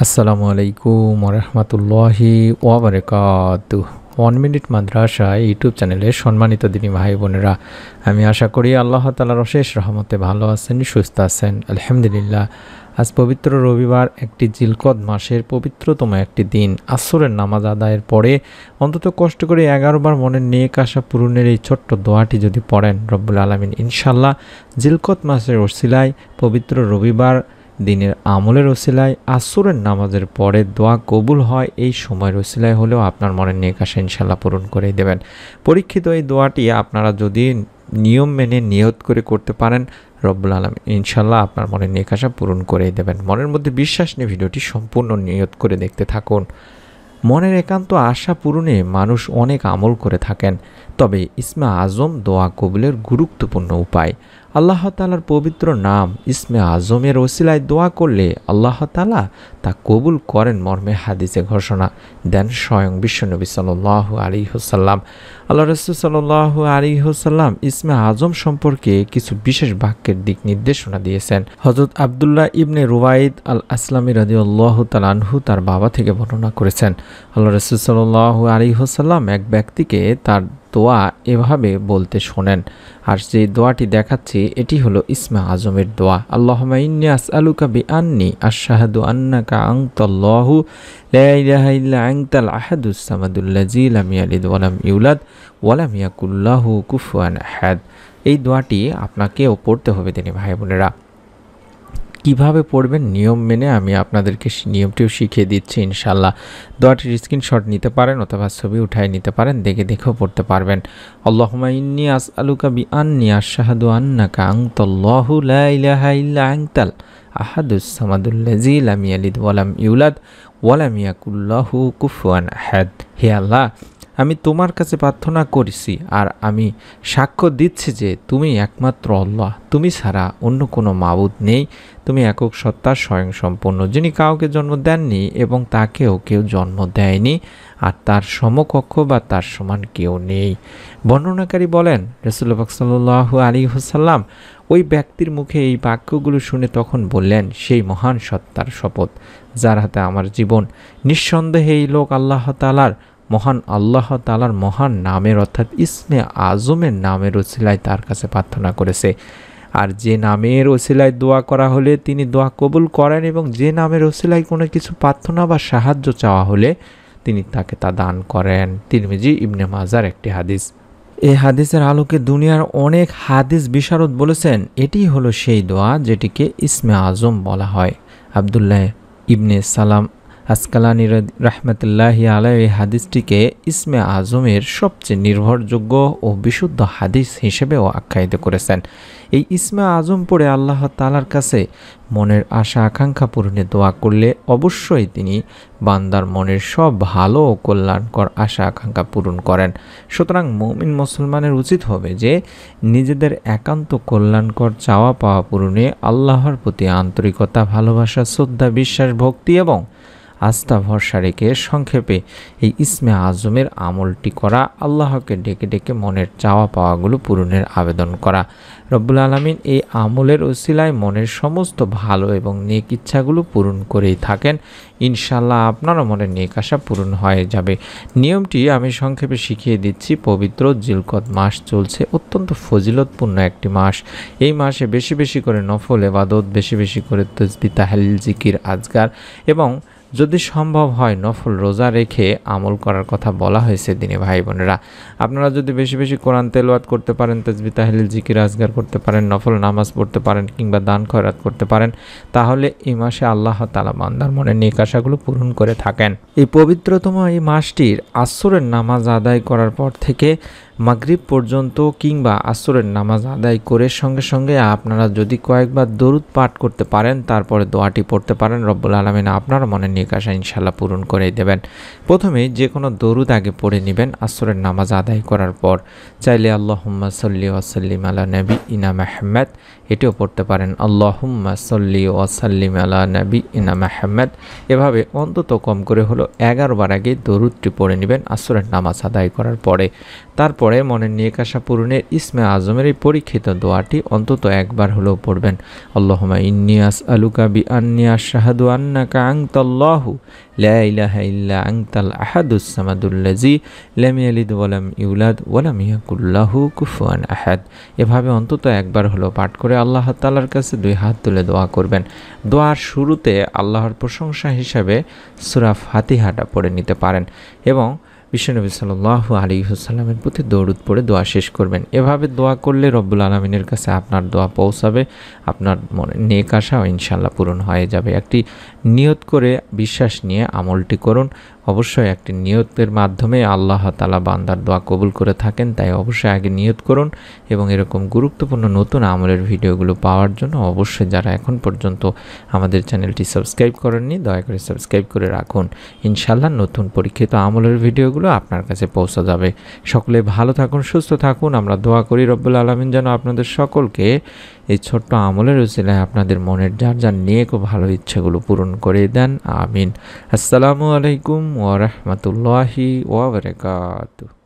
আসসালামু আলাইকুম ওরহমতুল্লাহি ওয়াবারাকাতুহ। 1 মিনিট মাদ্রাসা ইউটিউব চ্যানেলে সম্মানিত দিনী ভাই বোনেরা, আমি আশা করি আল্লাহ তাআলার অশেষ রহমতে ভালো আছেন, সুস্থ আছেন। আলহামদুলিল্লাহ। আজ পবিত্র রবিবার, একটি জিলকদ মাসের পবিত্রতম একটি দিন। আসরের নামাজ আদায়ের পরে অন্তত কষ্ট করে 11 বার মনের নেক আশা পূরণের এই ছোট্ট দোয়াটি যদি পড়েন, রব্বুল আলামিন ইনশাল্লাহ জিলকদ মাসের ওসিলায় পবিত্র রবিবার দিনের আমলের ওসিলায় আসরের নামাজের পরে দোয়া কবুল হয়, এই সময়ের ওসিলায় হলেও আপনার মনের নেক আশা ইনশাল্লাহ পূরণ করে দেবেন। পরীক্ষিত এই দোয়াটি আপনারা যদি নিয়ম মেনে নিয়ত করে করতে পারেন, রব্বুল আলামিন ইনশাল্লাহ আপনার মনের নেক আশা পূরণ করে দেবেন। মনের মধ্যে বিশ্বাস নিয়ে ভিডিওটি সম্পূর্ণ নিয়ত করে দেখতে থাকুন। মনের একান্ত আশা পূরণে মানুষ অনেক আমল করে থাকেন, তবে ইসমে আজম দোয়া কবুলের গুরুত্বপূর্ণ উপায়। আল্লাহ তাআলার পবিত্র নাম ইসমে আজমের ওসিলায় দোয়া করলে আল্লাহ তাআলা তা কবুল করেন মর্মে হাদিসে ঘোষণা দেন স্বয়ং বিশ্বনবী সাল্লাল্লাহু আলাইহি ওয়াসাল্লাম। আল্লাহ রাসূল সাল্লাল্লাহু আলাইহি ওয়াসাল্লাম ইসমে আজম সম্পর্কে কিছু বিশেষ বাক্যের দিক নির্দেশনা দিয়েছেন। হযরত আব্দুল্লাহ ইবনে রুওয়াইদ আল আসলামী রাদিয়াল্লাহু তাআলা আনহু তার বাবা থেকে বর্ণনা করেছেন, আল্লাহ রাসূল সাল্লাল্লাহু আলাইহি ওয়াসাল্লাম এক ব্যক্তিকে তার দোয়া এভাবে বলতে শোনেন, আর যে দোয়াটি দেখাচ্ছি এটি হলো ইসমে আজমের দোয়া। আল্লাহুম্মা ইন্নী আসআলুকা বিআন্নী আশহাদু আন্নাকা আনতাল্লাহু লা ইলাহা ইল্লা আনতাল আহাদুস সামাদুল্লাযী লাম ইয়ালিদ ওয়া লাম ইউলাদ ওয়া লাম ইয়াকুল লাহু কুফুয়ান আহাদ। এই দোয়াটি আপনাকেও পড়তে হবে দিনী ভাই বোনেরা। কিভাবে পড়বেন নিয়ম মেনে আমি আপনাদেরকে নিয়মটিও শিখিয়ে দিচ্ছি ইনশাল্লাহ। দোয়াটির স্ক্রিনশট নিতে পারেন অথবা ছবি উঠায় নিতে পারেন, দেখে দেখেও পড়তে পারবেন। আল্লাহুম্মা ইন্নী আসআলুকা বিআন্নী আশহাদু আন্নাকা আনতাল্লাহু লা ইলাহা ইল্লা আনতাল আহাদুস সামাদুল্লাযী লাম ইয়ালিদ ওয়া লাম ইউলাদ ওয়া লাম ইয়াকুল লাহু কুফুয়ান আহাদ। হে আল্লাহ, আমি তোমার কাছে প্রার্থনা করেছি আর আমি সাক্ষ্য দিচ্ছি যে তুমি একমাত্র আল্লাহ, তুমি ছাড়া অন্য কোনো মাবুদ নেই। তুমি একক সত্তা, স্বয়ং সম্পন্ন, যিনি কাউকে জন্ম দেননি এবং তাকেও কেউ জন্ম দেয়নি, আর তার সমকক্ষ বা তার সমান কেউ নেই। বর্ণনাকারী বলেন, রাসূলুল্লাহ সাল্লাল্লাহু আলাইহি ওয়াসাল্লাম ওই ব্যক্তির মুখে এই বাক্যগুলো শুনে তখন বললেন, সেই মহান সত্তার শপথ যার হাতে আমার জীবন, নিঃসন্দেহে এই লোক আল্লাহ তাআলার মহান নামের অর্থাৎ ইসমে আজমের নামের ওসিলায় তার কাছে প্রার্থনা করেছে। আর যে নামের ওসিলায় দোয়া করা হলে তিনি দোয়া কবুল করেন, এবং যে নামের ওসিলায় কোনো কিছু প্রার্থনা বা সাহায্য চাওয়া হলে তিনি তাকে তা দান করেন। তিরমিজি ইবনে মাজার একটি হাদিস। এই হাদিসের আলোকে দুনিয়ার অনেক হাদিস বিশারদ বলেছেন এটি হলো সেই দোয়া যেটিকে ইসমে আজম বলা হয়। আব্দুল্লাহ ইবনে সালাম আসকালানি রাহমাতুল্লাহি আলাইহি এই হাদিসটিকে ইসমে আজমের সবচেয়ে নির্ভরযোগ্য ও বিশুদ্ধ হাদিস হিসেবেও আখ্যায়িত করেছেন। এই ইসমে আজম পড়ে আল্লাহ তাআলার কাছে মনের আশা আকাঙ্ক্ষা পূরণে দোয়া করলে অবশ্যই তিনি বান্দার মনের সব ভালো ও কল্যাণকর আশা আকাঙ্ক্ষা পূরণ করেন। সুতরাং মুমিন মুসলমানের উচিত হবে যে নিজেদের একান্ত কল্যাণকর চাওয়া পাওয়া পূরণে আল্লাহর প্রতি আন্তরিকতা, ভালোবাসা, শ্রদ্ধা, বিশ্বাস, ভক্তি এবং আস্থা ভরসা রেখে সংক্ষেপে এই ইসমে আজমের আমলটি করা, আল্লাহকে ডেকে ডেকে মনের চাওয়া পাওয়াগুলো পূরণের আবেদন করা। রব্বুল আলামিন এই আমলের ওসিলায় মনের সমস্ত ভালো এবং নেক ইচ্ছাগুলো পূরণ করেই থাকেন। ইনশাল্লাহ আপনারও মনের নেক আশা পূরণ হয়ে যাবে। নিয়মটি আমি সংক্ষেপে শিখিয়ে দিচ্ছি। পবিত্র জিলকদ মাস চলছে, অত্যন্ত ফজিলতপূর্ণ একটি মাস। এই মাসে বেশি বেশি করে নফল ইবাদত, বেশি বেশি করে তাসবিহ, তাহলিল, জিকির, আজকার এবং যদি সম্ভব হয় নফল রোজা রেখে আমল করার কথা বলা হয়েছে দিনী ভাই বোনেরা। আপনারা যদি বেশি বেশি কোরআন তেলাওয়াত করতে পারেন, তাসবিহ, তাহলিল, জিকির, আজকার করতে পারেন, নফল নামাজ পড়তে পারেন কিংবা দান খয়রাত করতে পারেন, তাহলে এই মাসে আল্লাহ তাআলা বান্দার মনের নেক আশাগুলো পূরণ করে থাকেন। এই পবিত্রতম এই মাসটির আসরের নামাজ আদায় করার পর থেকে মাগরিব পর্যন্ত কিংবা আসরের নামাজ আদায় করে সঙ্গে সঙ্গে আপনারা যদি কয়েকবার দরুদ পাঠ করতে পারেন, তারপরে দোয়াটি পড়তে পারেন, রব্বুল আলামিন আপনার মনের নেক আশা ইনশাল্লাহ পূরণ করে দেবেন। প্রথমে যে কোনো দরুদ আগে পড়ে নেবেন আসরের নামাজ আদায় করার পর। চাইলে আল্লাহুম্মা সাল্লি ওয়া সাল্লিম আলা নাবিয়িনা মুহাম্মদ এটিও পড়তে পারেন, আল্লাহুম্মা সাল্লি ওয়া সাল্লিম আলা নাবিয়িনা মুহাম্মদ। এভাবে অন্তত কম করে হলো 11 বার আগে দরুদটি পড়ে নেবেন আসরের নামাজ আদায় করার পরে। তারপর পরে মনের নেক আশা পূরণের ইসমে আজমের এই পরীক্ষিত দোয়াটি অন্তত একবার হলেও পড়বেন। আল্লাহুম্মা ইন্নী আসআলুকা বিআন্নী আশহাদু আন্নাকা আনতাল্লাহু লা ইলাহা ইল্লা আনতাল আহাদুস সামাদুল্লাযী লাম ইয়ালিদ ওয়া লাম ইউলাদ ওয়া লাম ইয়াকুল লাহু কুফুয়ান আহাদ। এভাবে অন্তত একবার হলেও পাঠ করে আল্লাহ তাআলার কাছে দুই হাত তুলে দোয়া করবেন। দোয়ার শুরুতে আল্লাহর প্রশংসা হিসাবে সূরা ফাতিহাটা পড়ে নিতে পারেন এবং বিশ্বনবী সাল্লাল্লাহু আলাইহি ওয়াসাল্লামের প্রতি দরুদ পড়ে দোয়া শেষ করবেন। এভাবে দোয়া করলে রব্বুল আলামিনের কাছে আপনার দোয়া পৌঁছাবে, আপনার মনে নেক আশাও ইনশাআল্লাহ পূরণ হয়ে যাবে। একটি নিয়ত করে বিশ্বাস নিয়ে আমলটি করুন। অবশ্যই একটি নিয়তের মাধ্যমে আল্লাহ তাআলা বান্দার দোয়া কবুল করে থাকেন, তাই অবশ্যই আগে নিয়ত করুন এবং এরকম গুরুত্বপূর্ণ নতুন আমলের ভিডিওগুলো পাওয়ার জন্য অবশ্যই যারা এখন পর্যন্ত আমাদের চ্যানেলটি সাবস্ক্রাইব করেননি দয়া করে সাবস্ক্রাইব করে রাখুন। ইনশাআল্লাহ নতুন পরীক্ষিত আমলের ভিডিওগুলো আপনার কাছে পৌঁছে যাবে। সকলে ভালো থাকুন, সুস্থ থাকুন। আমরা দোয়া করি রব্বুল আলামিন যেন আপনাদের সকলকে এই ছোট্ট আমলের উসিলায় আপনাদের মনের যার যার নেক ও ভালো ইচ্ছাগুলো পূরণ করে দেন। আমিন। আসসালামু আলাইকুম ওয়া রাহমাতুল্লাহি ওয়া বারাকাতুহু।